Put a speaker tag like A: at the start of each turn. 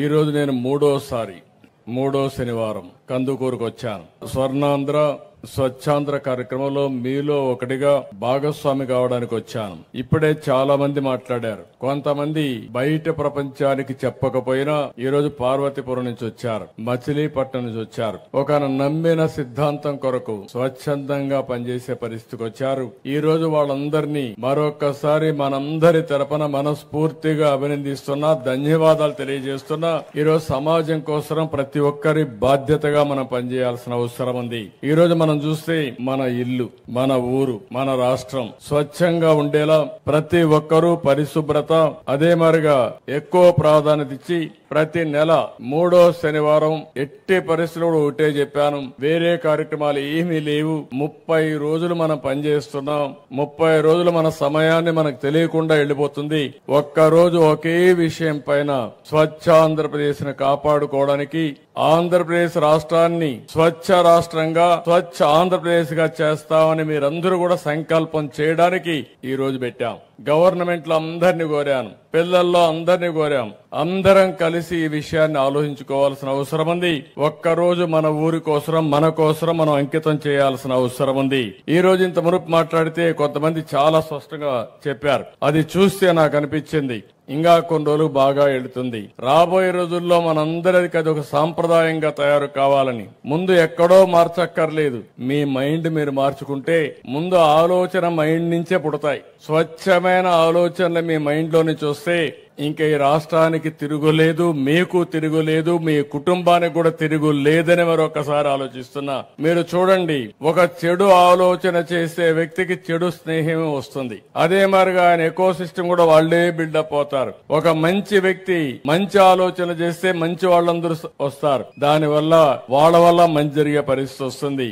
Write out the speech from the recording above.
A: ఈ రోజు నేను మూడో శనివారం కందుకూరుకు వచ్చాను. స్వర్ణాంధ్ర స్వచ్ఛాంధ్ర కార్యక్రమంలో మీలో ఒకటిగా భాగస్వామి కావడానికి వచ్చాను. ఇప్పుడే చాలా మంది మాట్లాడారు. కొంతమంది బయట ప్రపంచానికి చెప్పకపోయినా ఈ రోజు పార్వతీపురం నుంచి వచ్చారు, మచిలీపట్నం నుంచి వచ్చారు. ఒక నమ్మిన సిద్ధాంతం కొరకు స్వచ్ఛందంగా పనిచేసే పరిస్థితికి వచ్చారు. ఈ రోజు వాళ్ళందరినీ మరొకసారి మనందరి తరపున మనస్ఫూర్తిగా అభినందిస్తున్నా, ధన్యవాదాలు తెలియజేస్తున్నా. ఈ రోజు సమాజం కోసం ప్రతి ఒక్కరి బాధ్యతగా మనం పనిచేయాల్సిన అవసరం ఉంది. ఈ రోజు మనం చూస్తే మన ఇల్లు, మన ఊరు, మన రాష్ట్రం స్వచ్ఛంగా ఉండేలా ప్రతి ఒక్కరూ పరిశుభ్రత అదే మరిగా ఎక్కువ ప్రాధాన్యత ఇచ్చి ప్రతి నెల మూడో శనివారం ఎట్టి పరిస్థితుల్లో ఒకటే చెప్పాను, వేరే కార్యక్రమాలు ఏమీ లేవు. 30 రోజులు మనం పనిచేస్తున్నాం. 30 రోజులు మన సమయాన్ని మనకు తెలియకుండా వెళ్లిపోతుంది. ఒక్కరోజు ఒకే విషయం పైన స్వచ్ఛ ఆంధ్రప్రదేశ్ ని కాపాడుకోవడానికి, ఆంధ్రప్రదేశ్ రాష్ట్రాన్ని స్వచ్ఛ రాష్ట్రంగా స్వచ్ఛ ఆంధ్రప్రదేశ్ గా చేస్తామని మీరందరూ కూడా సంకల్పం చేయడానికి ఈ రోజు పెట్టాం. గవర్నమెంట్ లో అందరినీ కోరాను, పిల్లల్లో అందరినీ కోరాం. అందరం కలిసి ఈ విషయాన్ని ఆలోచించుకోవాల్సిన అవసరం ఉంది. ఒక్కరోజు మన ఊరి కోసం, మన కోసం మనం అంకితం చేయాల్సిన అవసరం ఉంది. ఈ రోజు ఇంత మునుపు మాట్లాడితే కొంతమంది చాలా స్పష్టంగా చెప్పారు. అది చూస్తే నాకు అనిపించింది ఇంకా కొన్ని రోజులు బాగా వెళుతుంది. రాబోయే రోజుల్లో మనందరికీ అది ఒక సాంప్రదాయంగా తయారు కావాలని. ముందు ఎక్కడో మార్చక్కర్లేదు, మీ మైండ్ మీరు మార్చుకుంటే ముందు ఆలోచన మైండ్ నుంచే పుడతాయి. స్వచ్ఛమైన ఆలోచనలు మీ మైండ్ లో నుంచి వస్తే ఇంకా ఈ రాష్ట్రానికి తిరుగులేదు, మీకు తిరుగులేదు, మీ కుటుంబానికి కూడా తిరుగులేదని మరొకసారి ఆలోచిస్తున్నా. మీరు చూడండి, ఒక చెడు ఆలోచన చేసే వ్యక్తికి చెడు స్నేహమే వస్తుంది. అదే మరిగా ఆయన ఎకో సిస్టమ్ కూడా వాళ్లే బిల్డప్ అవుతారు. ఒక మంచి వ్యక్తి మంచి ఆలోచన చేస్తే మంచి వాళ్ళందరూ వస్తారు. దానివల్ల వాళ్ళ వల్ల మంచి జరిగే పరిస్థితి వస్తుంది.